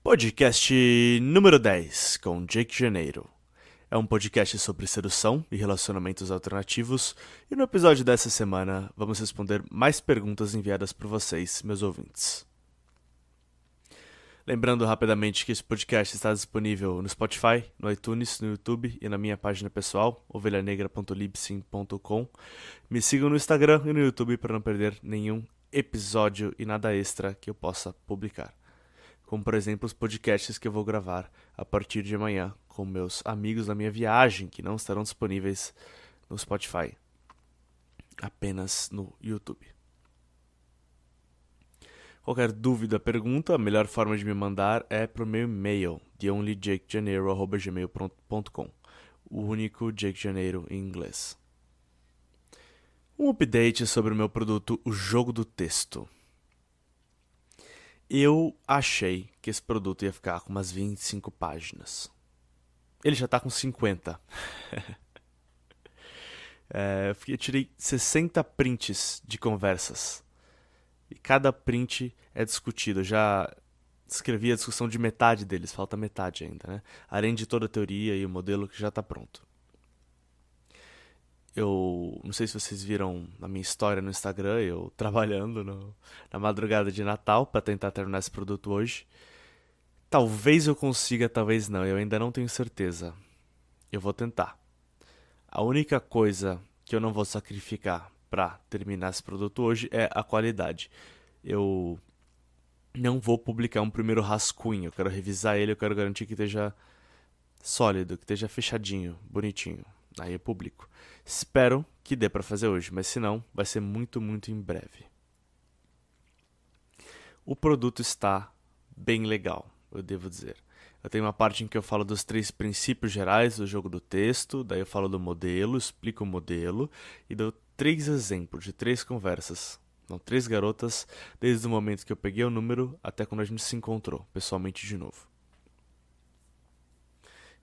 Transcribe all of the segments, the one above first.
Podcast número 10 com Jake Janeiro. É um podcast sobre sedução e relacionamentos alternativos, e no episódio dessa semana vamos responder mais perguntas enviadas por vocês, meus ouvintes. Lembrando rapidamente que esse podcast está disponível no Spotify, no iTunes, no YouTube e na minha página pessoal, ovelhanegra.libsyn.com. Me sigam no Instagram e no YouTube para não perder nenhum episódio e nada extra que eu possa publicar. Como, por exemplo, os podcasts que eu vou gravar a partir de amanhã com meus amigos da minha viagem, que não estarão disponíveis no Spotify, apenas no YouTube. Qualquer dúvida, pergunta, a melhor forma de me mandar é pro meu e-mail, theonlyjakejaneiro@gmail.com, o único Jake Janeiro em inglês. Um update sobre o meu produto, o Jogo do Texto. Eu achei que esse produto ia ficar com umas 25 páginas. Ele já tá com 50. Eu tirei 60 prints de conversas. E cada print é discutido. Eu já escrevi a discussão de metade deles, falta metade ainda, né? Além de toda a teoria e o modelo que já tá pronto. Eu não sei se vocês viram na minha história no Instagram, eu trabalhando na madrugada de Natal para tentar terminar esse produto hoje. Talvez eu consiga, talvez não, eu ainda não tenho certeza. Eu vou tentar. A única coisa que eu não vou sacrificar para terminar esse produto hoje é a qualidade. Eu não vou publicar um primeiro rascunho, eu quero revisar ele, eu quero garantir que esteja sólido, que esteja fechadinho, bonitinho. Aí eu publico. Espero que dê para fazer hoje, mas se não, vai ser muito, muito em breve. O produto está bem legal, eu devo dizer. Eu tenho uma parte em que eu falo dos 3 princípios gerais do jogo do texto, daí eu falo do modelo, explico o modelo e dou 3 exemplos de 3 conversas. Não, 3 garotas, desde o momento que eu peguei o número até quando a gente se encontrou, pessoalmente de novo.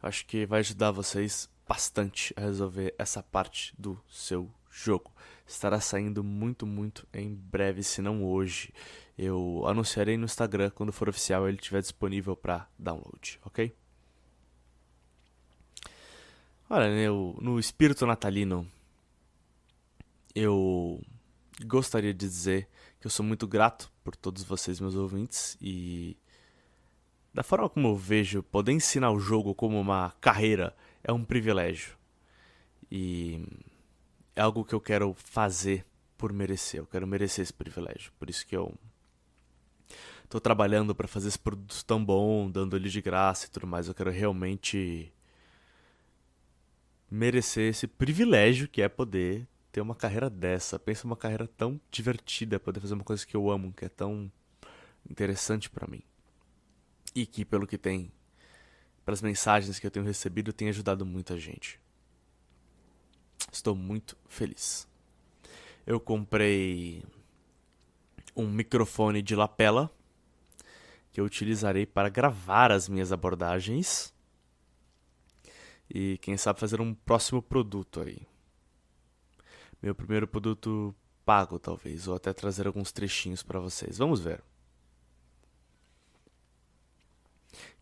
Eu acho que vai ajudar vocês bastante a resolver essa parte do seu jogo. Estará saindo muito, muito em breve, se não hoje. Eu anunciarei no Instagram quando for oficial e ele estiver disponível para download, ok? Olha, no espírito natalino, eu gostaria de dizer que eu sou muito grato por todos vocês, meus ouvintes, e da forma como eu vejo, poder ensinar o jogo como uma carreira é um privilégio. E é algo que eu quero fazer por merecer. Eu quero merecer esse privilégio. Por isso que eu tô trabalhando para fazer esse produto tão bom, dando ele de graça e tudo mais. Eu quero realmente merecer esse privilégio que é poder ter uma carreira dessa. Pensa uma carreira tão divertida, poder fazer uma coisa que eu amo, que é tão interessante para mim. E que, pelo que tem, pelas mensagens que eu tenho recebido, tem ajudado muita gente. Estou muito feliz. Eu comprei um microfone de lapela que eu utilizarei para gravar as minhas abordagens e quem sabe fazer um próximo produto aí. Meu primeiro produto pago, talvez, ou até trazer alguns trechinhos para vocês. Vamos ver.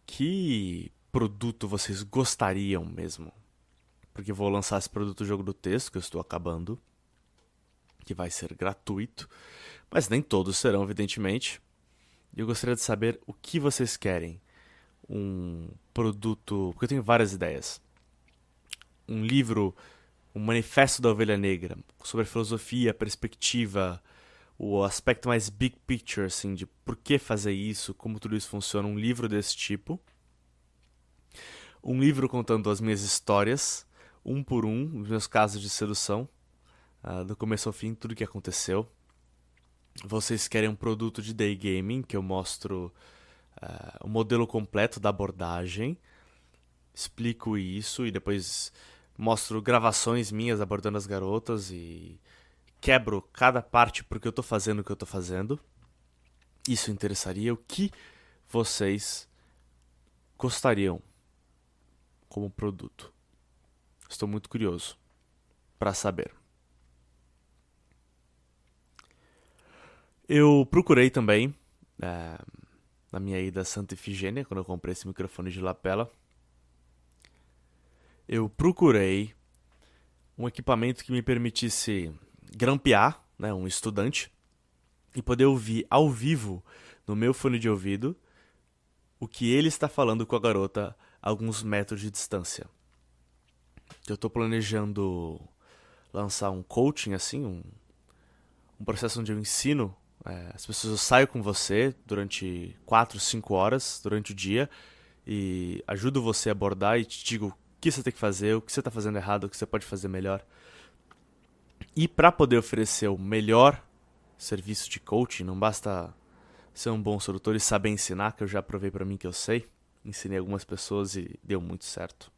Que produto vocês gostariam mesmo? Porque vou lançar esse produto Jogo do Texto, que eu estou acabando, que vai ser gratuito, mas nem todos serão, evidentemente. E eu gostaria de saber o que vocês querem. Um produto, porque eu tenho várias ideias. Um livro, um manifesto da ovelha negra, sobre a filosofia, a perspectiva, o aspecto mais big picture, assim, de por que fazer isso, como tudo isso funciona. Um livro desse tipo. Um livro contando as minhas histórias, um por um, os meus casos de sedução, do começo ao fim, tudo que aconteceu. Vocês querem um produto de day gaming, que eu mostro o modelo completo da abordagem, explico isso e depois mostro gravações minhas abordando as garotas e quebro cada parte porque eu tô fazendo o que eu tô fazendo. Isso interessaria. O que vocês gostariam como produto? Estou muito curioso para saber. Eu procurei também na minha ida a Santa Efigênia, quando eu comprei esse microfone de lapela, eu procurei um equipamento que me permitisse grampear, né, um estudante, e poder ouvir ao vivo, no meu fone de ouvido, o que ele está falando com a garota a alguns metros de distância. Eu estou planejando lançar um coaching, assim, um processo onde eu ensino as pessoas. Eu saio com você durante 4, 5 horas durante o dia e ajudo você a abordar e te digo o que você tem que fazer, o que você está fazendo errado, o que você pode fazer melhor. E para poder oferecer o melhor serviço de coaching, não basta ser um bom instrutor e saber ensinar, que eu já provei para mim que eu sei. Ensinei algumas pessoas e deu muito certo.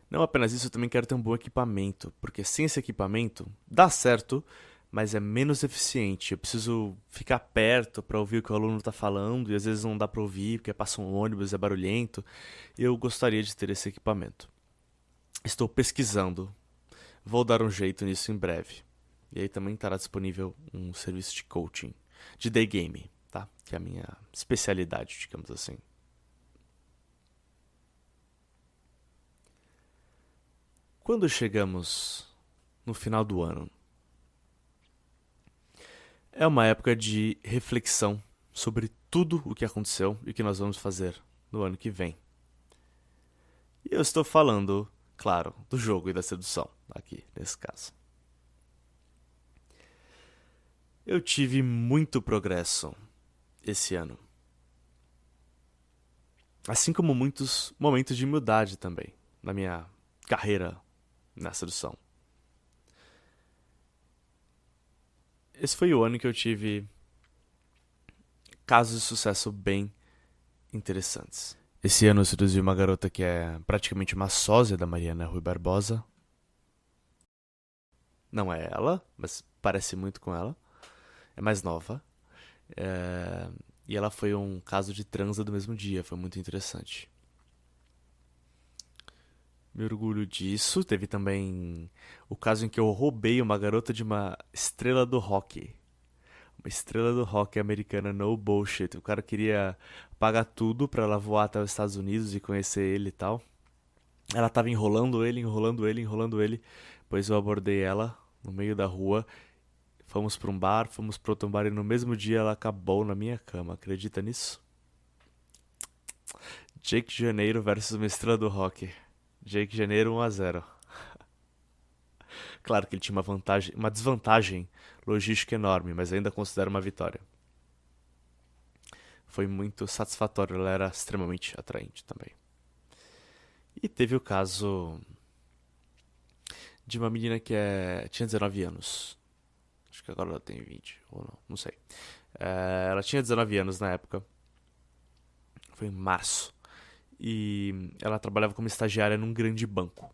Não apenas isso, eu também quero ter um bom equipamento, porque sem esse equipamento dá certo, mas é menos eficiente. Eu preciso ficar perto para ouvir o que o aluno está falando e às vezes não dá para ouvir porque passa um ônibus, é barulhento. Eu gostaria de ter esse equipamento. Estou pesquisando, vou dar um jeito nisso em breve. E aí também estará disponível um serviço de coaching, de day game, tá? Que é a minha especialidade, digamos assim. Quando chegamos no final do ano, é uma época de reflexão sobre tudo o que aconteceu e o que nós vamos fazer no ano que vem. E eu estou falando, claro, do jogo e da sedução, aqui nesse caso. Eu tive muito progresso esse ano. Assim como muitos momentos de humildade também na minha carreira na sedução. Esse foi o ano que eu tive casos de sucesso bem interessantes. Esse ano eu seduzi uma garota que é praticamente uma sósia da Mariana Rui Barbosa. Não é ela, mas parece muito com ela. É mais nova. E ela foi um caso de transa do mesmo dia. Foi muito interessante. Me orgulho disso. Teve também o caso em que eu roubei uma garota de uma estrela do rock. Uma estrela do rock americana, no bullshit. O cara queria pagar tudo pra ela voar até os Estados Unidos e conhecer ele e tal. Ela tava enrolando ele, enrolando ele, enrolando ele. Pois eu abordei ela no meio da rua. Fomos pra um bar, fomos pro outro bar e no mesmo dia ela acabou na minha cama. Acredita nisso? Jake Janeiro versus uma estrela do rock. Jake Janeiro 1-0. Claro que ele tinha uma desvantagem logística enorme, mas ainda considero uma vitória. Foi muito satisfatório, ela era extremamente atraente também. E teve o caso de uma menina que tinha 19 anos. Acho que agora ela tem 20, ou não sei. Ela tinha 19 anos na época. Foi em março. E ela trabalhava como estagiária num grande banco.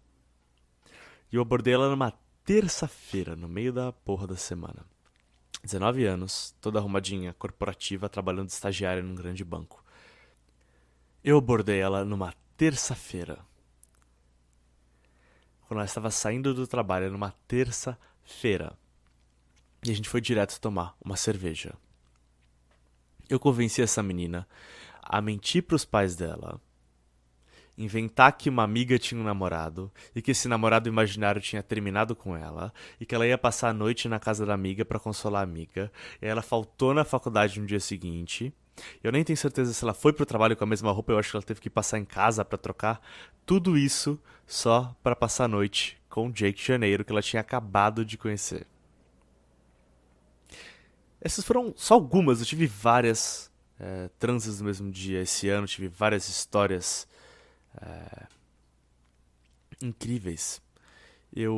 E eu abordei ela numa terça-feira, no meio da porra da semana. 19 anos, toda arrumadinha, corporativa, trabalhando de estagiária num grande banco. Eu abordei ela numa terça-feira. Quando ela estava saindo do trabalho, numa terça-feira. E a gente foi direto tomar uma cerveja. Eu convenci essa menina a mentir pros pais dela, inventar que uma amiga tinha um namorado e que esse namorado imaginário tinha terminado com ela e que ela ia passar a noite na casa da amiga pra consolar a amiga. E ela faltou na faculdade no dia seguinte. Eu nem tenho certeza se ela foi pro trabalho com a mesma roupa, eu acho que ela teve que passar em casa pra trocar. Tudo isso só pra passar a noite com o Jake Janeiro, que ela tinha acabado de conhecer. Essas foram só algumas, eu tive várias transes no mesmo dia esse ano, tive várias histórias incríveis.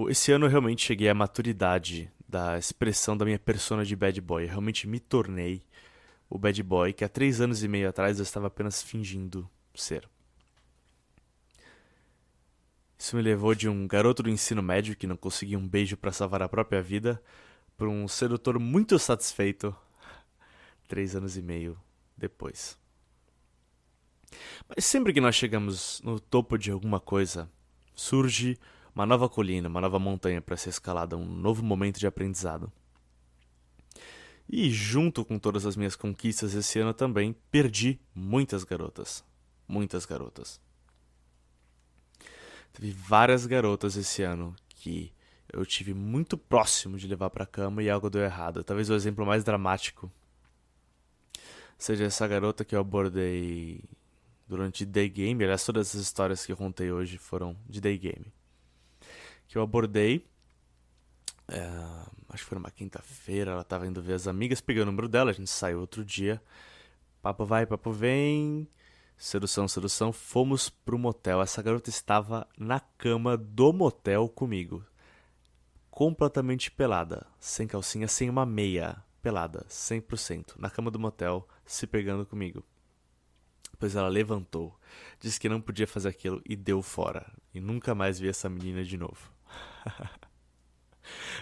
Esse ano eu realmente cheguei à maturidade da expressão da minha persona de bad boy. Eu realmente me tornei o bad boy que há 3 anos e meio atrás eu estava apenas fingindo ser. Isso me levou de um garoto do ensino médio que não conseguia um beijo para salvar a própria vida para um sedutor muito satisfeito 3 anos e meio depois. Mas sempre que nós chegamos no topo de alguma coisa, surge uma nova colina, uma nova montanha para ser escalada, um novo momento de aprendizado. E junto com todas as minhas conquistas esse ano também, perdi muitas garotas. Muitas garotas. Teve várias garotas esse ano que eu tive muito próximo de levar pra cama e algo deu errado. Talvez o exemplo mais dramático seja essa garota que eu abordei durante day game. Aliás, todas as histórias que eu contei hoje foram de day game. Que eu abordei, acho que foi numa quinta-feira, ela tava indo ver as amigas, peguei o número dela, a gente saiu outro dia. Papo vai, papo vem, sedução, sedução, fomos pro motel. Essa garota estava na cama do motel comigo, completamente pelada, sem calcinha, sem uma meia, pelada, 100%, na cama do motel, se pegando comigo. Pois ela levantou, disse que não podia fazer aquilo e deu fora. E nunca mais vi essa menina de novo.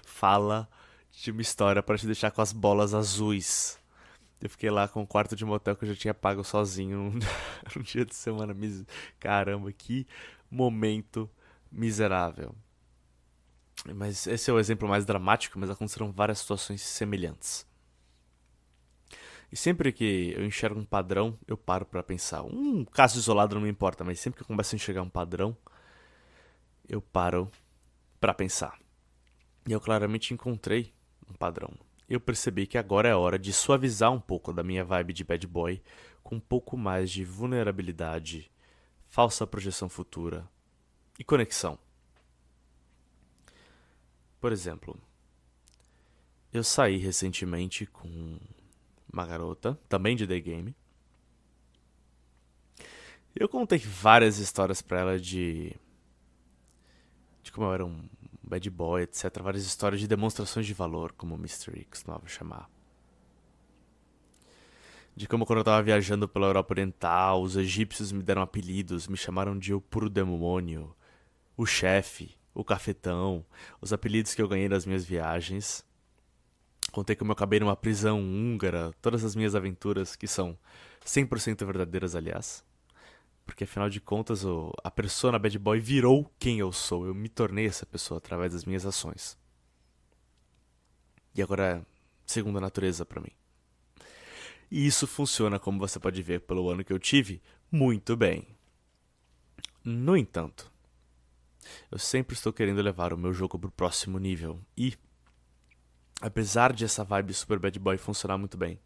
Fala de uma história para te deixar com as bolas azuis. Eu fiquei lá com um quarto de motel que eu já tinha pago sozinho num dia de semana. Caramba, que momento miserável. Mas esse é o exemplo mais dramático, mas aconteceram várias situações semelhantes. E sempre que eu enxergo um padrão, eu paro pra pensar. Um caso isolado não me importa, mas sempre que eu começo a enxergar um padrão, eu paro pra pensar. E eu claramente encontrei um padrão. Eu percebi que agora é hora de suavizar um pouco da minha vibe de bad boy, com um pouco mais de vulnerabilidade, falsa projeção futura e conexão. Por exemplo, eu saí recentemente com uma garota, também de day game. Eu contei várias histórias pra ela de como eu era um bad boy, etc. Várias histórias de demonstrações de valor, como o Mystery costumava chamar. De como quando eu tava viajando pela Europa Oriental, os egípcios me deram apelidos, me chamaram de o puro demônio, o chefe, o cafetão, os apelidos que eu ganhei das minhas viagens. Contei como eu acabei numa prisão húngara, todas as minhas aventuras, que são 100% verdadeiras, aliás. Porque afinal de contas, a persona bad boy virou quem eu sou. Eu me tornei essa pessoa através das minhas ações. E agora é segunda natureza pra mim. E isso funciona, como você pode ver pelo ano que eu tive, muito bem. No entanto, eu sempre estou querendo levar o meu jogo pro próximo nível. E, apesar de essa vibe super bad boy funcionar muito bem,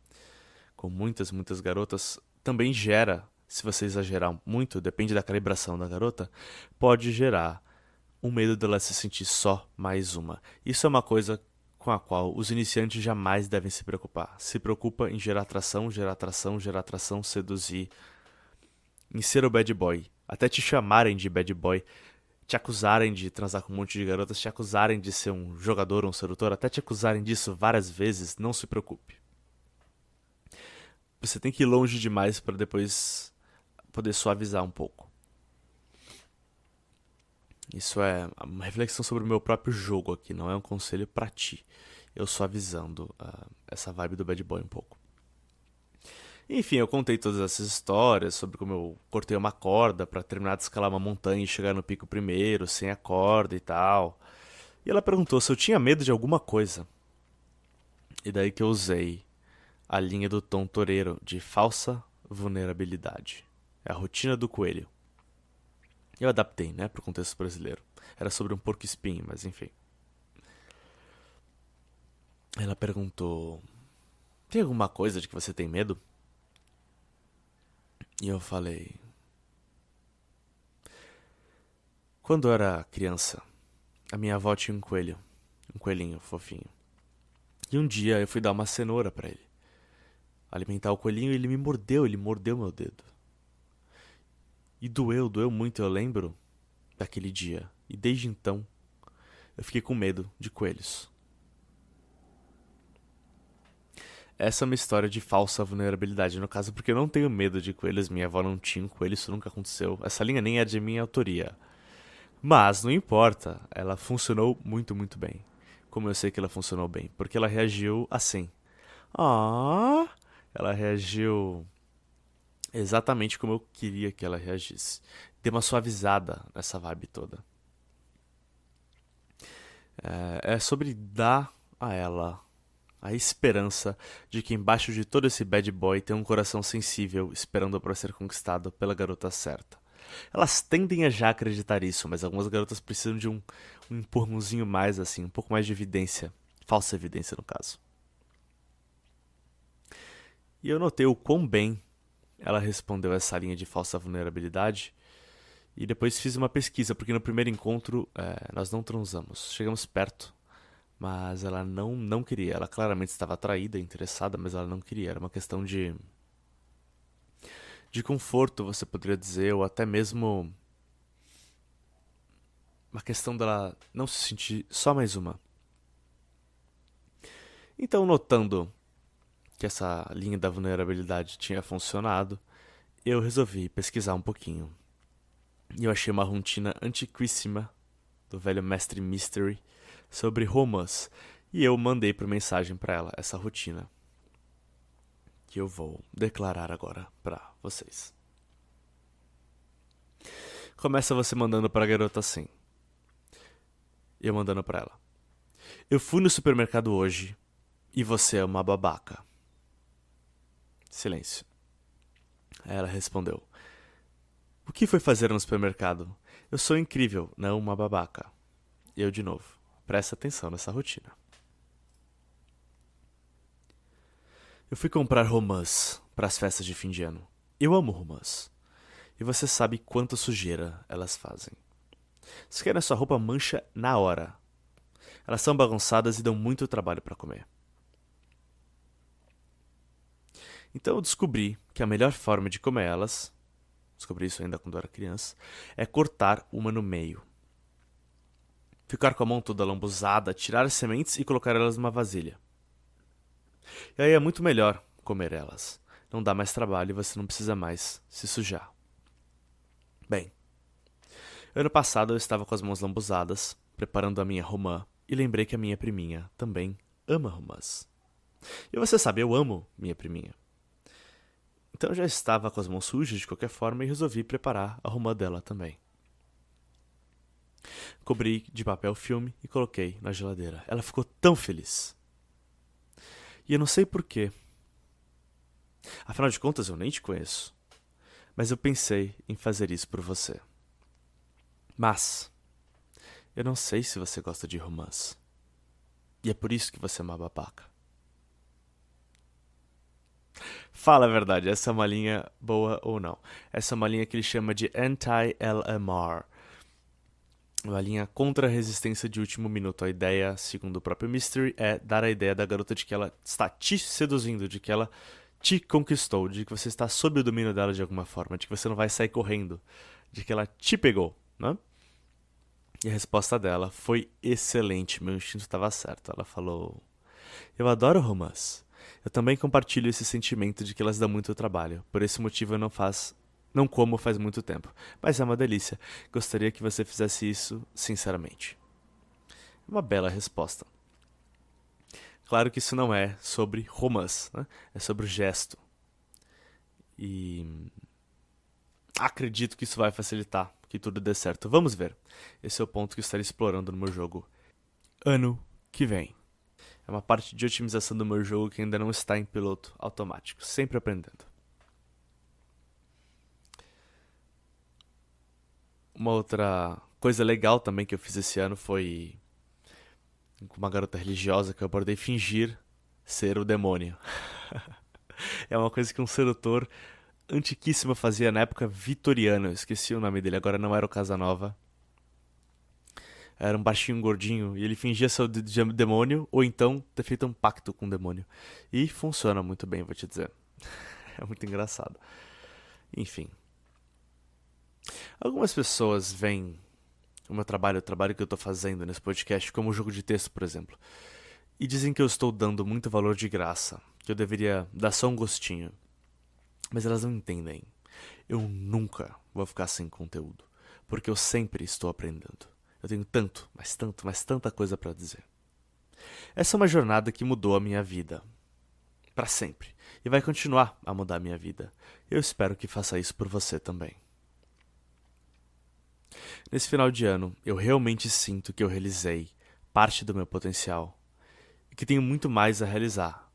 com muitas, muitas garotas, também gera, se você exagerar muito, depende da calibração da garota, pode gerar um medo dela se sentir só mais uma. Isso é uma coisa com a qual os iniciantes jamais devem se preocupar. Se preocupa em gerar atração, gerar atração, gerar atração, seduzir, em ser o bad boy. Até te chamarem de bad boy, te acusarem de transar com um monte de garotas, te acusarem de ser um jogador ou um sedutor, até te acusarem disso várias vezes, não se preocupe. Você tem que ir longe demais para depois poder suavizar um pouco. Isso é uma reflexão sobre o meu próprio jogo aqui, não é um conselho pra ti. Eu suavizando essa vibe do bad boy um pouco. Enfim, eu contei todas essas histórias sobre como eu cortei uma corda pra terminar de escalar uma montanha e chegar no pico primeiro, sem a corda e tal. E ela perguntou se eu tinha medo de alguma coisa. E daí que eu usei a linha do Tom Toreiro de falsa vulnerabilidade. É a rotina do coelho. Eu adaptei, né, pro contexto brasileiro. Era sobre um porco-espinho, mas enfim. Ela perguntou: tem alguma coisa de que você tem medo? E eu falei: quando eu era criança, a minha avó tinha um coelho. Um coelhinho fofinho. E um dia eu fui dar uma cenoura pra ele. Alimentar o coelhinho e ele mordeu meu dedo. E doeu muito, eu lembro daquele dia. E desde então, eu fiquei com medo de coelhos. Essa é uma história de falsa vulnerabilidade, no caso, porque eu não tenho medo de coelhos, minha avó não tinha um coelho, isso nunca aconteceu. Essa linha nem é de minha autoria. Mas, não importa, ela funcionou muito, muito bem. Como eu sei que ela funcionou bem? Porque ela reagiu assim. Ah! Ela reagiu exatamente como eu queria que ela reagisse. Deu uma suavizada nessa vibe toda. É sobre dar a ela A esperança de que embaixo de todo esse bad boy tem um coração sensível esperando para ser conquistado pela garota certa. Elas tendem a já acreditar isso, mas algumas garotas precisam de um empurrãozinho mais assim, um pouco mais de evidência. Falsa evidência, no caso. E eu notei o quão bem ela respondeu essa linha de falsa vulnerabilidade. E depois fiz uma pesquisa, porque no primeiro encontro nós não transamos. Chegamos perto, mas ela não queria. Ela claramente estava atraída, interessada, mas ela não queria. Era uma questão de conforto, você poderia dizer, ou até mesmo uma questão dela não se sentir só mais uma. Então, notando que essa linha da vulnerabilidade tinha funcionado, eu resolvi pesquisar um pouquinho. E eu achei uma rotina antiquíssima do velho mestre Mystery sobre romance. E eu mandei por mensagem para ela essa rotina que eu vou declarar agora para vocês. Começa você mandando para a garota assim. Eu mandando para ela. Eu fui no supermercado hoje e você é uma babaca. Silêncio. Aí ela respondeu. O que foi fazer no supermercado? Eu sou incrível, não uma babaca. Eu de novo. Presta atenção nessa rotina. Eu fui comprar romãs para as festas de fim de ano. Eu amo romãs. E você sabe quanta sujeira elas fazem. Se quer a sua roupa mancha na hora. Elas são bagunçadas e dão muito trabalho para comer. Então eu descobri que a melhor forma de comer elas, descobri isso ainda quando eu era criança, é cortar uma no meio. Ficar com a mão toda lambuzada, tirar as sementes e colocar elas numa vasilha. E aí é muito melhor comer elas. Não dá mais trabalho e você não precisa mais se sujar. Bem, ano passado eu estava com as mãos lambuzadas, preparando a minha romã, e lembrei que a minha priminha também ama romãs. E você sabe, eu amo minha priminha. Então eu já estava com as mãos sujas de qualquer forma e resolvi preparar a romã dela também. Cobri de papel filme e coloquei na geladeira. Ela ficou tão feliz. E eu não sei porquê. Afinal de contas, eu nem te conheço. Mas eu pensei em fazer isso por você. Mas eu não sei se você gosta de romance. E é por isso que você é uma babaca. Fala a verdade, essa é uma linha boa ou não? Essa é uma linha que ele chama de anti-LMR. Uma linha contra a resistência de último minuto. A ideia, segundo o próprio Mystery, é dar a ideia da garota de que ela está te seduzindo, de que ela te conquistou, de que você está sob o domínio dela de alguma forma, de que você não vai sair correndo, de que ela te pegou, né? E a resposta dela foi excelente, meu instinto estava certo. Ela falou: eu adoro romance. Eu também compartilho esse sentimento de que elas dão muito trabalho. Por esse motivo eu não como faz muito tempo. Mas é uma delícia. Gostaria que você fizesse isso sinceramente. Uma bela resposta. Claro que isso não é sobre romance, né? É sobre o gesto. E acredito que isso vai facilitar que tudo dê certo. Vamos ver. Esse é o ponto que eu estarei explorando no meu jogo ano que vem. É uma parte de otimização do meu jogo que ainda não está em piloto automático. Sempre aprendendo. Uma outra coisa legal também que eu fiz esse ano foi com uma garota religiosa que eu abordei fingir ser o demônio. É uma coisa que um sedutor antiquíssimo fazia na época vitoriana. Eu esqueci o nome dele, agora não era o Casanova. Era um baixinho gordinho e ele fingia ser o demônio ou então ter feito um pacto com o demônio. E funciona muito bem, vou te dizer. É muito engraçado. Enfim. Algumas pessoas veem o trabalho que eu estou fazendo nesse podcast, como jogo de texto, por exemplo, e dizem que eu estou dando muito valor de graça, que eu deveria dar só um gostinho. Mas elas não entendem. Eu nunca vou ficar sem conteúdo, porque eu sempre estou aprendendo. Eu tenho tanto, mas tanta coisa para dizer. Essa é uma jornada que mudou a minha vida. Para sempre. E vai continuar a mudar a minha vida. Eu espero que faça isso por você também. Nesse final de ano, eu realmente sinto que eu realizei parte do meu potencial. E que tenho muito mais a realizar.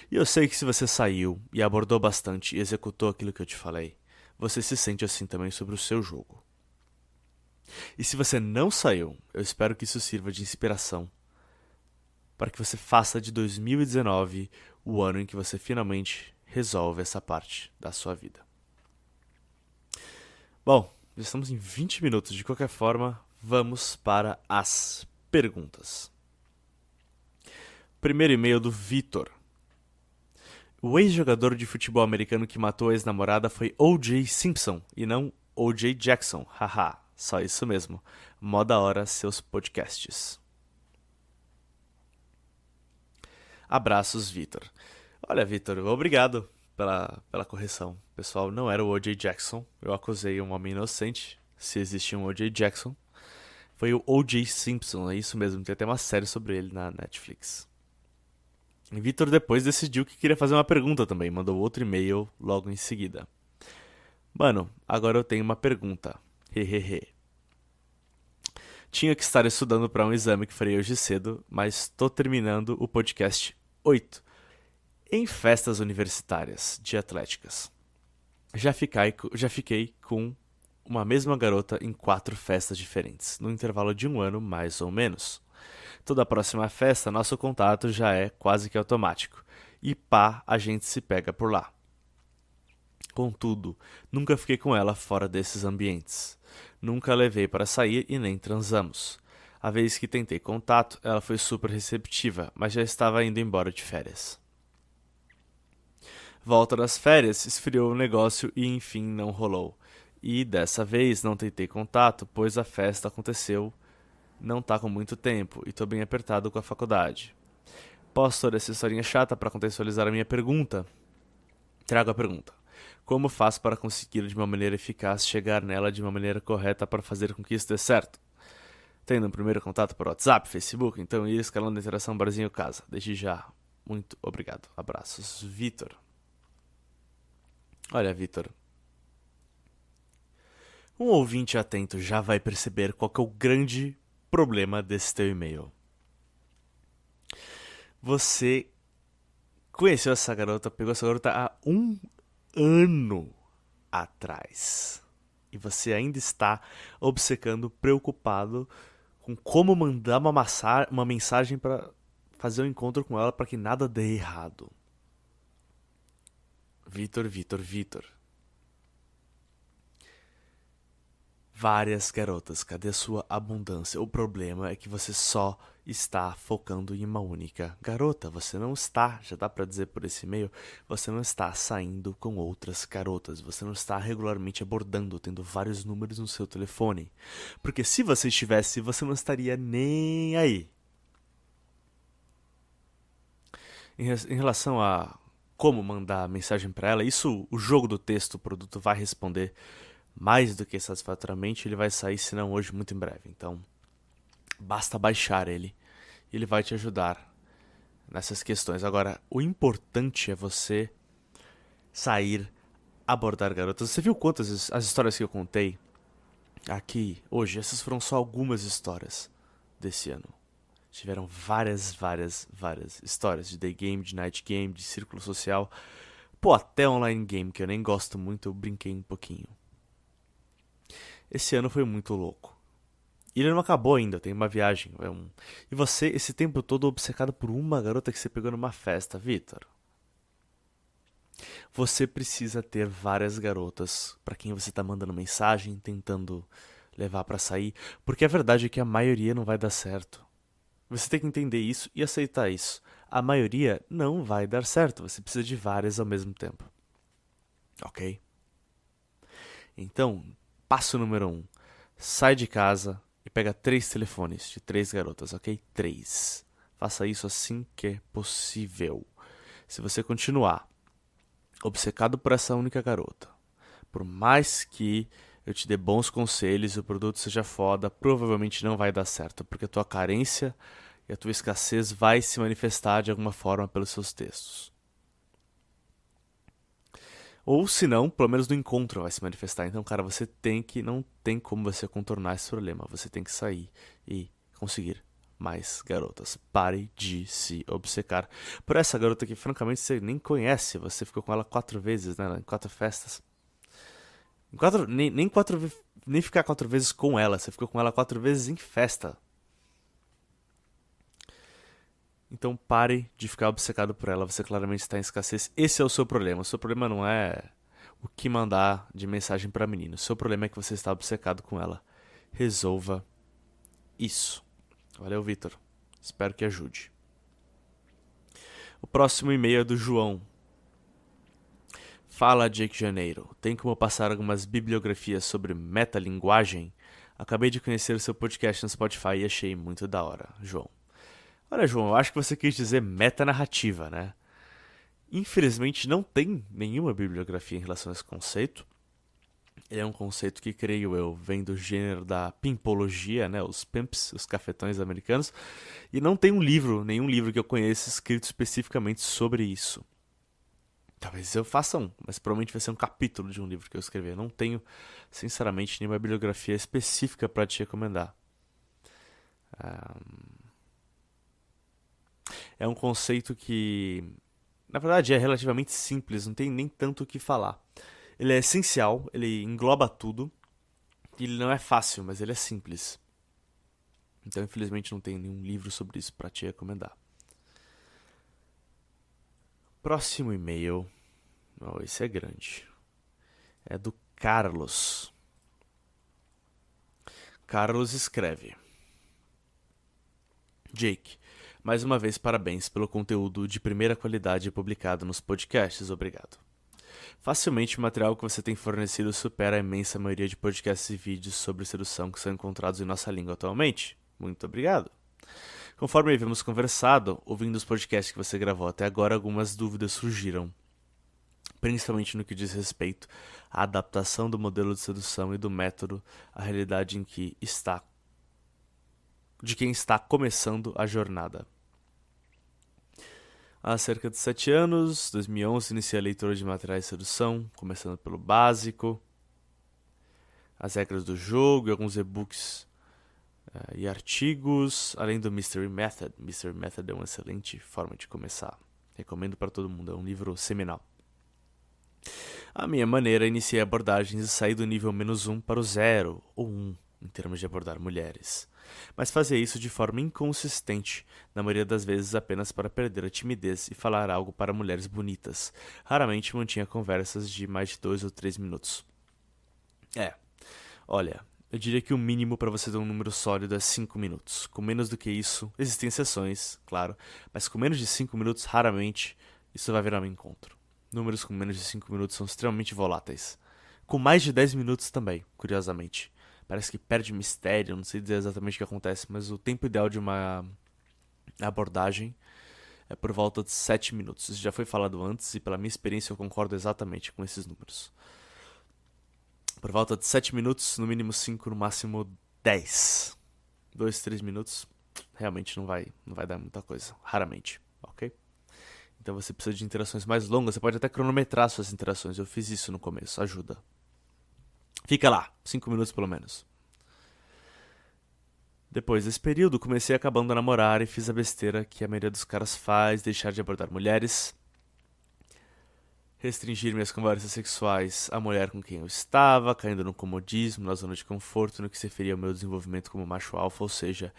E eu sei que se você saiu e abordou bastante e executou aquilo que eu te falei, você se sente assim também sobre o seu jogo. E se você não saiu, eu espero que isso sirva de inspiração para que você faça de 2019 o ano em que você finalmente resolve essa parte da sua vida. Bom, já estamos em 20 minutos. De qualquer forma, vamos para as perguntas. Primeiro e-mail do Vitor. O ex-jogador de futebol americano que matou a ex-namorada foi O.J. Simpson e não O.J. Jackson. Haha, só isso mesmo. Mó da hora seus podcasts. Abraços, Vitor. Olha, Vitor, obrigado pela correção. Pessoal, não era o O.J. Jackson. Eu acusei um homem inocente, se existia um O.J. Jackson. Foi o O.J. Simpson, é isso mesmo. Tem até uma série sobre ele na Netflix. E Vitor depois decidiu que queria fazer uma pergunta também. Mandou outro e-mail logo em seguida. Mano, agora eu tenho uma pergunta. Hehehe. Tinha que estar estudando para um exame que farei hoje cedo, mas tô terminando o podcast 8. Em festas universitárias de atléticas. Já fiquei com uma mesma garota em 4 festas diferentes, no intervalo de 1 ano mais ou menos. Toda próxima festa, nosso contato já é quase que automático. E pá, a gente se pega por lá. Contudo, nunca fiquei com ela fora desses ambientes. Nunca a levei para sair e nem transamos. A vez que tentei contato, ela foi super receptiva, mas já estava indo embora de férias. Volta das férias, esfriou o negócio e enfim não rolou. E dessa vez não tentei contato, pois a festa aconteceu não tá com muito tempo e tô bem apertado com a faculdade. Posso toda essa historinha chata para contextualizar a minha pergunta? Trago a pergunta. Como faço para conseguir de uma maneira eficaz chegar nela de uma maneira correta para fazer com que isso dê certo? Tendo um primeiro contato por WhatsApp, Facebook, então ir escalando a interação barzinho casa. Desde já. Muito obrigado. Abraços. Vitor. Olha, Vitor. Um ouvinte atento já vai perceber qual que é o grande problema desse teu e-mail. Você conheceu essa garota, pegou essa garota há 1 ano atrás. E você ainda está obcecando, preocupado com como mandar uma mensagem para fazer um encontro com ela para que nada dê errado. Vitor. Várias garotas, cadê a sua abundância? O problema é que você só está focando em uma única garota. Você não está, já dá pra dizer por esse e-mail, você não está saindo com outras garotas. Você não está regularmente abordando, tendo vários números no seu telefone. Porque se você estivesse, você não estaria nem aí. Em relação a como mandar mensagem pra ela, isso o jogo do texto, o produto vai responder mais do que satisfatoriamente. Ele vai sair, se não hoje, muito em breve. Então, basta baixar ele e ele vai te ajudar nessas questões. Agora, o importante é você sair, abordar garotas. Você viu quantas as histórias que eu contei aqui hoje? Essas foram só algumas histórias desse ano. Tiveram várias histórias de day game, de night game, de círculo social. Pô, até online game, que eu nem gosto muito, eu brinquei um pouquinho. Esse ano foi muito louco. E ele não acabou ainda, tem uma viagem. E você, esse tempo todo, obcecado por uma garota que você pegou numa festa, Vitor. Você precisa ter várias garotas pra quem você tá mandando mensagem, tentando levar pra sair. Porque a verdade é que a maioria não vai dar certo. Você tem que entender isso e aceitar isso. A maioria não vai dar certo. Você precisa de várias ao mesmo tempo. Ok? Então, passo número 1. Sai de casa e pega 3 telefones de 3 garotas, ok? 3. Faça isso assim que possível. Se você continuar obcecado por essa única garota, por mais que eu te dê bons conselhos e o produto seja foda, provavelmente não vai dar certo, porque a tua carência e a tua escassez vai se manifestar de alguma forma pelos seus textos. Ou se não, pelo menos no encontro vai se manifestar. Então, cara, não tem como você contornar esse problema. Você tem que sair e conseguir mais garotas. Pare de se obcecar por essa garota que, francamente, você nem conhece. Você ficou com ela 4 vezes, né? Em 4 festas. Nem ficar 4 vezes com ela. Você ficou com ela 4 vezes em festa. Então pare de ficar obcecado por ela. Você claramente está em escassez. Esse é o seu problema. O seu problema não é o que mandar de mensagem pra menina. O seu problema é que você está obcecado com ela. Resolva isso. Valeu, Vitor. Espero que ajude. O próximo e-mail é do João. Fala, Jake Janeiro. Tem como passar algumas bibliografias sobre metalinguagem? Acabei de conhecer o seu podcast no Spotify e achei muito da hora, João. Olha, João, eu acho que você quis dizer metanarrativa, né? Infelizmente não tem nenhuma bibliografia em relação a esse conceito. Ele é um conceito que, creio eu, vem do gênero da pimpologia, né? Os pimps, os cafetões americanos. E não tem nenhum livro que eu conheça escrito especificamente sobre isso. Talvez eu faça um, mas provavelmente vai ser um capítulo de um livro que eu escrever. Eu não tenho, sinceramente, nenhuma bibliografia específica para te recomendar. É um conceito que, na verdade, é relativamente simples, não tem nem tanto o que falar. Ele é essencial, ele engloba tudo, e ele não é fácil, mas ele é simples. Então, infelizmente, não tenho nenhum livro sobre isso para te recomendar. Próximo e-mail. Oh, esse é grande. É do Carlos. Carlos escreve: Jake, mais uma vez parabéns pelo conteúdo de primeira qualidade publicado nos podcasts, obrigado. Facilmente o material que você tem fornecido supera a imensa maioria de podcasts e vídeos sobre sedução que são encontrados em nossa língua atualmente. Muito obrigado. Conforme havíamos conversado, ouvindo os podcasts que você gravou até agora, algumas dúvidas surgiram, principalmente no que diz respeito à adaptação do modelo de sedução e do método à realidade de quem está começando a jornada. Há cerca de 7 anos, 2011, iniciei a leitura de materiais de sedução, começando pelo básico, as regras do jogo e alguns e-books e artigos, além do Mystery Method. Mystery Method é uma excelente forma de começar. Recomendo para todo mundo, é um livro seminal. A minha maneira, iniciei abordagens e saí do nível -1 para o 0, ou 1, em termos de abordar mulheres. Mas fazia isso de forma inconsistente, na maioria das vezes apenas para perder a timidez e falar algo para mulheres bonitas. Raramente mantinha conversas de mais de 2 ou 3 minutos. Olha, eu diria que o mínimo para você ter um número sólido é 5 minutos. Com menos do que isso, existem exceções, claro, mas com menos de 5 minutos, raramente, isso vai virar um encontro. Números com menos de 5 minutos são extremamente voláteis. Com mais de 10 minutos também, curiosamente. Parece que perde mistério, não sei dizer exatamente o que acontece, mas o tempo ideal de uma abordagem é por volta de 7 minutos. Isso já foi falado antes e pela minha experiência eu concordo exatamente com esses números. Por volta de 7 minutos, no mínimo 5, no máximo 10. 2, 3 minutos, realmente não vai dar muita coisa, raramente, ok? Então você precisa de interações mais longas, você pode até cronometrar suas interações, eu fiz isso no começo, ajuda. Fica lá, 5 minutos pelo menos. Depois desse período, comecei acabando a namorar e fiz a besteira que a maioria dos caras faz, deixar de abordar mulheres, restringir minhas conversas sexuais à mulher com quem eu estava, caindo no comodismo, na zona de conforto, no que se referia ao meu desenvolvimento como macho alfa, ou seja,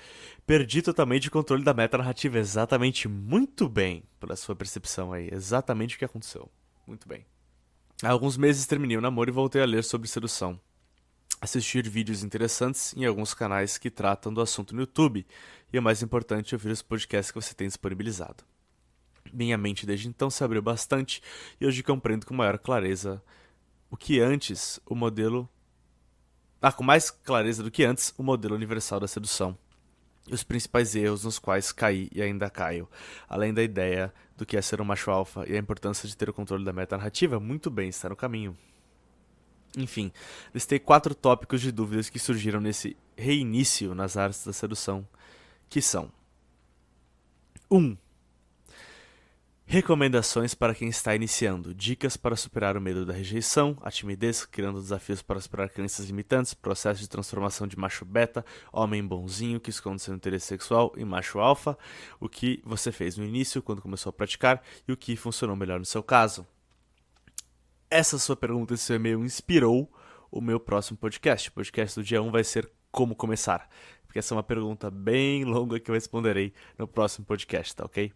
perdi totalmente o controle da meta-narrativa. Exatamente, muito bem, pela sua percepção aí, exatamente o que aconteceu. Muito bem. Há alguns meses terminei o namoro e voltei a ler sobre sedução. Assistir vídeos interessantes em alguns canais que tratam do assunto no YouTube. E o mais importante, ouvir os podcasts que você tem disponibilizado. Minha mente desde então se abriu bastante e hoje compreendo com maior clareza com mais clareza do que antes, o modelo universal da sedução. E os principais erros nos quais caí e ainda caio, além da ideia do que é ser um macho alfa e a importância de ter o controle da meta-narrativa, muito bem, está no caminho. Enfim, listei 4 tópicos de dúvidas que surgiram nesse reinício nas artes da sedução, que são: 1. Recomendações para quem está iniciando. Dicas para superar o medo da rejeição, a timidez, criando desafios para superar crenças limitantes, processo de transformação de macho beta, homem bonzinho que esconde seu interesse sexual e macho alfa, o que você fez no início, quando começou a praticar, e o que funcionou melhor no seu caso. Essa sua pergunta, esse seu e-mail, inspirou o meu próximo podcast. O podcast do dia 1 vai ser Como Começar, porque essa é uma pergunta bem longa que eu responderei no próximo podcast, tá ok?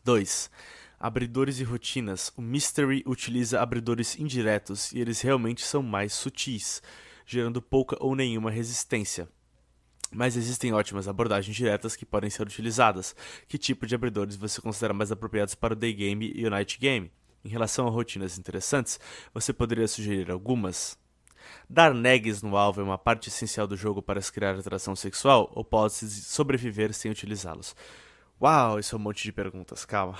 2. Abridores e rotinas. O Mystery utiliza abridores indiretos e eles realmente são mais sutis, gerando pouca ou nenhuma resistência. Mas existem ótimas abordagens diretas que podem ser utilizadas. Que tipo de abridores você considera mais apropriados para o day game e o night game? Em relação a rotinas interessantes, você poderia sugerir algumas? Dar negs no alvo é uma parte essencial do jogo para se criar atração sexual ou pode-se sobreviver sem utilizá-los? Uau, isso é um monte de perguntas, calma.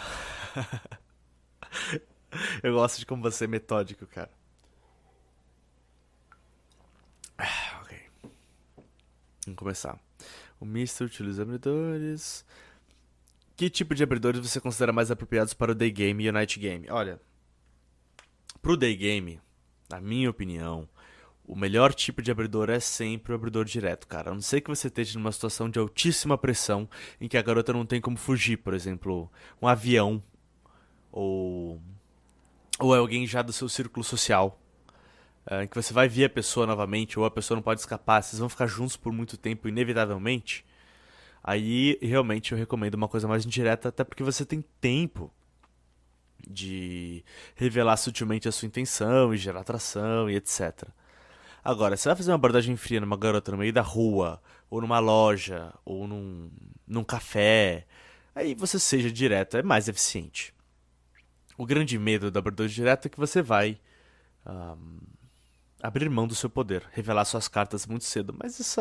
Eu gosto de como você é metódico, cara. Ok, vamos começar. O Mister utiliza abridores. Que tipo de abridores você considera mais apropriados para o day game e o night game? Olha, pro day game, na minha opinião, o melhor tipo de abridor é sempre o abridor direto, cara. A não ser que você esteja numa situação de altíssima pressão em que a garota não tem como fugir, por exemplo, um avião ou é alguém já do seu círculo social, em que você vai ver a pessoa novamente ou a pessoa não pode escapar, vocês vão ficar juntos por muito tempo inevitavelmente. Aí realmente eu recomendo uma coisa mais indireta, até porque você tem tempo de revelar sutilmente a sua intenção e gerar atração e etc. Agora, você vai fazer uma abordagem fria numa garota no meio da rua, ou numa loja, ou num café, aí você seja direto, é mais eficiente. O grande medo da abordagem direta é que você vai abrir mão do seu poder, revelar suas cartas muito cedo. Mas isso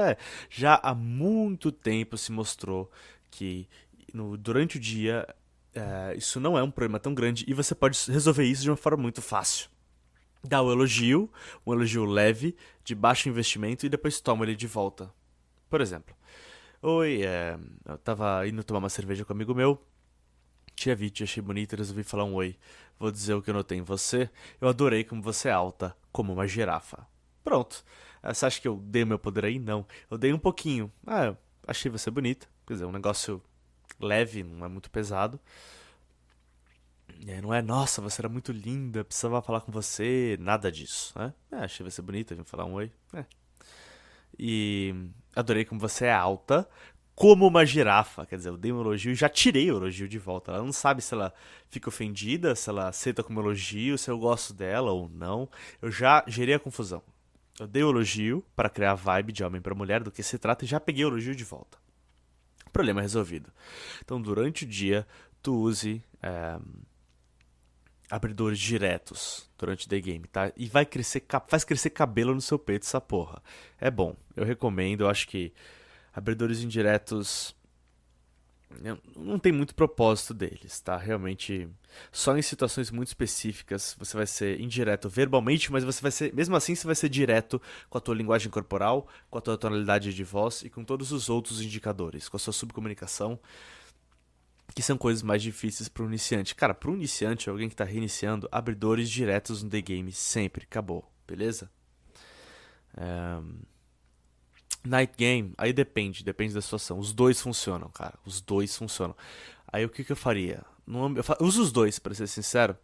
já há muito tempo se mostrou que durante o dia isso não é um problema tão grande e você pode resolver isso de uma forma muito fácil. Dá um elogio leve, de baixo investimento e depois toma ele de volta. Por exemplo, oi, eu tava indo tomar uma cerveja com um amigo meu, te vi, te achei bonita e resolvi falar um oi. Vou dizer o que eu notei em você. Eu adorei como você é alta, como uma girafa. Pronto. Você acha que eu dei o meu poder aí? Não. Eu dei um pouquinho. Eu achei você bonita. Quer dizer, um negócio leve, não é muito pesado. E aí não é, nossa, você era muito linda, precisava falar com você, nada disso, né? Achei você bonita, vim falar um oi. E adorei como você é alta, como uma girafa. Quer dizer, eu dei um elogio e já tirei o elogio de volta. Ela não sabe se ela fica ofendida, se ela aceita como elogio, se eu gosto dela ou não. Eu já gerei a confusão. Eu dei o elogio para criar a vibe de homem para mulher do que se trata e já peguei o elogio de volta. Problema resolvido. Então, durante o dia, tu use abridores diretos durante o day game, tá? E faz crescer cabelo no seu peito essa porra. É bom, eu recomendo, eu acho que abridores indiretos não tem muito propósito deles, tá? Realmente, só em situações muito específicas você vai ser indireto verbalmente, mas você vai ser, mesmo assim, você vai ser direto com a tua linguagem corporal, com a tua tonalidade de voz e com todos os outros indicadores, com a sua subcomunicação, que são coisas mais difíceis para o iniciante. Cara, para um iniciante, alguém que está reiniciando, abridores diretos no The Game sempre, acabou, beleza? Night Game, aí depende da situação. Os dois funcionam, cara, os dois funcionam. Aí o que eu faria? Usa os dois, para ser sincero.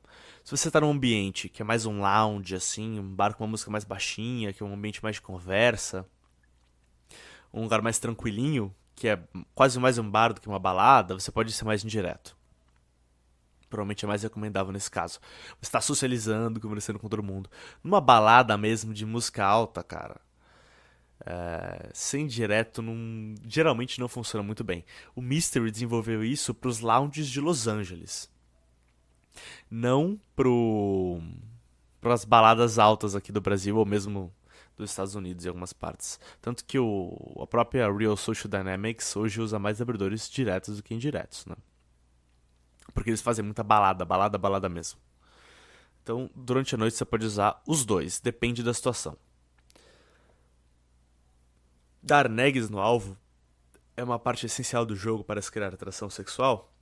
Se você tá num ambiente que é mais um lounge, assim, um bar com uma música mais baixinha, que é um ambiente mais de conversa, um lugar mais tranquilinho, que é quase mais um bar do que uma balada, você pode ser mais indireto. Provavelmente é mais recomendável nesse caso. Você está socializando, conversando com todo mundo. Numa balada mesmo de música alta, cara, ser indireto geralmente não funciona muito bem. O Mystery desenvolveu isso para os lounges de Los Angeles. Não para as baladas altas aqui do Brasil ou mesmo dos Estados Unidos em algumas partes. Tanto que a própria Real Social Dynamics hoje usa mais abridores diretos do que indiretos, né? Porque eles fazem muita balada mesmo. Então, durante a noite você pode usar os dois, depende da situação. Dar negs no alvo é uma parte essencial do jogo para se criar atração sexual?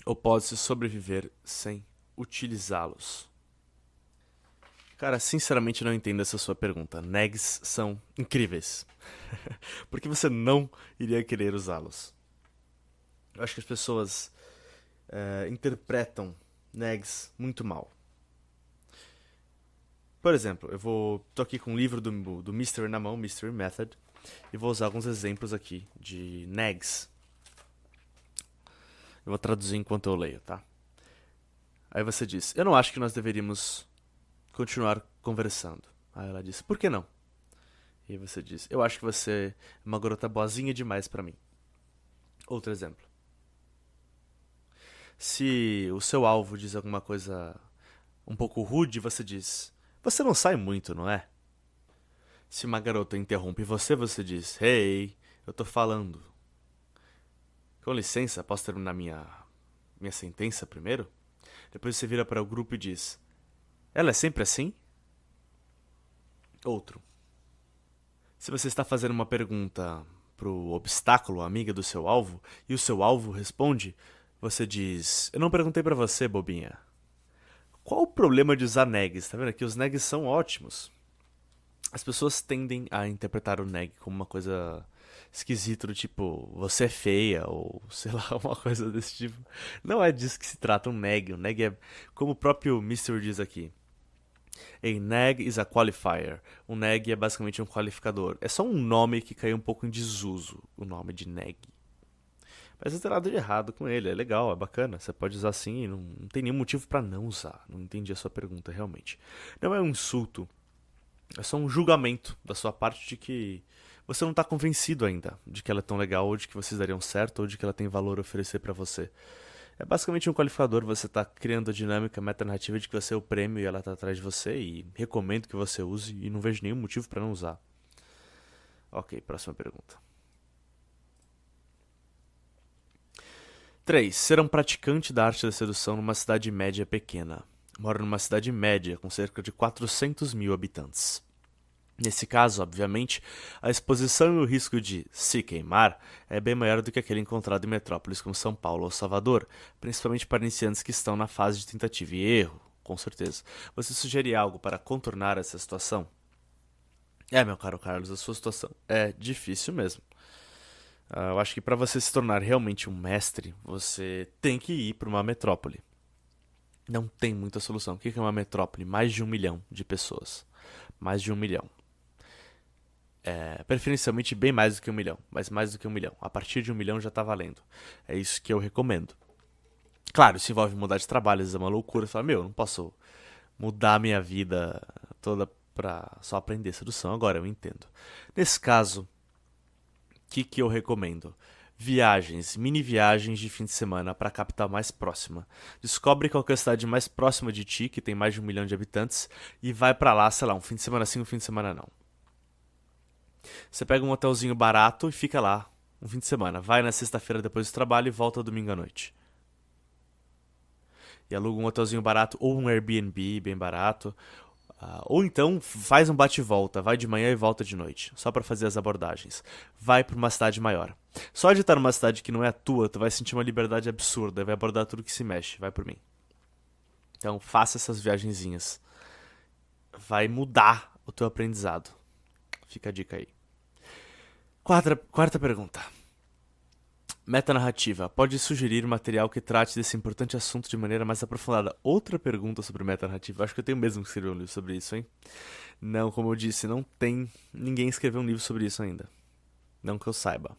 ou pode-se sobreviver sem utilizá-los? Cara, sinceramente não entendo essa sua pergunta. Nags são incríveis. Por que você não iria querer usá-los? Eu acho que as pessoas interpretam nags muito mal. Por exemplo, tô aqui com um livro do Mystery na mão, Mystery Method, e vou usar alguns exemplos aqui de nags. Eu vou traduzir enquanto eu leio, tá? Aí você diz, eu não acho que nós deveríamos continuar conversando. Aí ela diz, por que não? E aí você diz, eu acho que você é uma garota boazinha demais pra mim. Outro exemplo. Se o seu alvo diz alguma coisa um pouco rude, você diz, você não sai muito, não é? Se uma garota interrompe você, você diz, hey, eu tô falando. Com licença, posso terminar minha sentença primeiro? Depois você vira para o grupo e diz, ela é sempre assim? Outro. Se você está fazendo uma pergunta pro obstáculo, amiga do seu alvo, e o seu alvo responde, você diz, eu não perguntei pra você, bobinha. Qual o problema de usar nags? Tá vendo aqui? Os nags são ótimos. As pessoas tendem a interpretar o nag como uma coisa esquisita, do tipo, você é feia, ou sei lá, uma coisa desse tipo. Não é disso que se trata um nag. Um nag é, como o próprio Mystery diz aqui, a nag is a qualifier. Um nag é basicamente um qualificador. É só um nome que caiu um pouco em desuso, o nome de nag. Mas não tem nada de errado com ele, é legal, é bacana. Você pode usar sim, não tem nenhum motivo pra não usar. Não entendi a sua pergunta, realmente. Não é um insulto, é só um julgamento da sua parte de que você não tá convencido ainda de que ela é tão legal, ou de que vocês dariam certo, ou de que ela tem valor a oferecer pra você. É basicamente um qualificador, você tá criando a dinâmica metanarrativa de que você é o prêmio e ela tá atrás de você, e recomendo que você use, e não vejo nenhum motivo pra não usar. Ok, próxima pergunta. 3. Ser um praticante da arte da sedução numa cidade média pequena. Moro numa cidade média, com cerca de 400 mil habitantes. Nesse caso, obviamente, a exposição e o risco de se queimar é bem maior do que aquele encontrado em metrópoles como São Paulo ou Salvador, principalmente para iniciantes que estão na fase de tentativa e erro, com certeza. Você sugere algo para contornar essa situação? Meu caro Carlos, a sua situação é difícil mesmo. Eu acho que para você se tornar realmente um mestre, você tem que ir para uma metrópole. Não tem muita solução. O que é uma metrópole? Mais de 1 milhão de pessoas. Mais de 1 milhão. Preferencialmente bem mais do que 1 milhão, mas mais do que 1 milhão. A partir de 1 milhão já tá valendo. É isso que eu recomendo. Claro, isso envolve mudar de trabalho, às vezes é uma loucura. Você fala, eu não posso mudar a minha vida toda pra só aprender sedução. Agora eu entendo. Nesse caso, o que eu recomendo? Viagens, mini viagens de fim de semana para a capital mais próxima. Descobre qual é a cidade mais próxima de ti, que tem mais de 1 milhão de habitantes, e vai para lá, sei lá, um fim de semana sim, um fim de semana não. Você pega um hotelzinho barato e fica lá um fim de semana. Vai na sexta-feira depois do trabalho e volta domingo à noite. E aluga um hotelzinho barato ou um Airbnb bem barato. Ou então faz um bate e volta, vai de manhã e volta de noite, só pra fazer as abordagens. Vai pra uma cidade maior. Só de estar numa cidade que não é a tua, tu vai sentir uma liberdade absurda, vai abordar tudo que se mexe, vai por mim. Então faça essas viagenzinhas. Vai mudar o teu aprendizado. Fica a dica aí. Quarta pergunta. Metanarrativa. Pode sugerir material que trate desse importante assunto de maneira mais aprofundada. Outra pergunta sobre metanarrativa. Acho que eu tenho mesmo que escrever um livro sobre isso, hein? Não, como eu disse, não tem ninguém escreveu um livro sobre isso ainda. Não que eu saiba.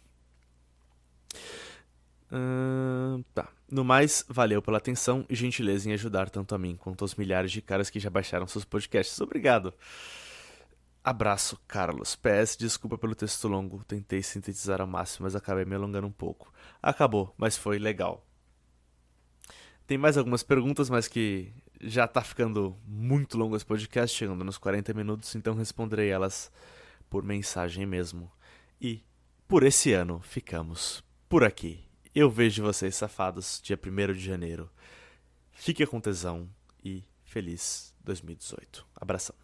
Tá. No mais, valeu pela atenção e gentileza em ajudar tanto a mim quanto aos milhares de caras que já baixaram seus podcasts. Obrigado. Abraço, Carlos. PS, desculpa pelo texto longo. Tentei sintetizar ao máximo, mas acabei me alongando um pouco. Acabou, mas foi legal. Tem mais algumas perguntas, mas que já tá ficando muito longo esse podcast, chegando nos 40 minutos, então responderei elas por mensagem mesmo. E por esse ano ficamos por aqui. Eu vejo vocês safados dia 1º de janeiro. Fique com tesão e feliz 2018. Abração.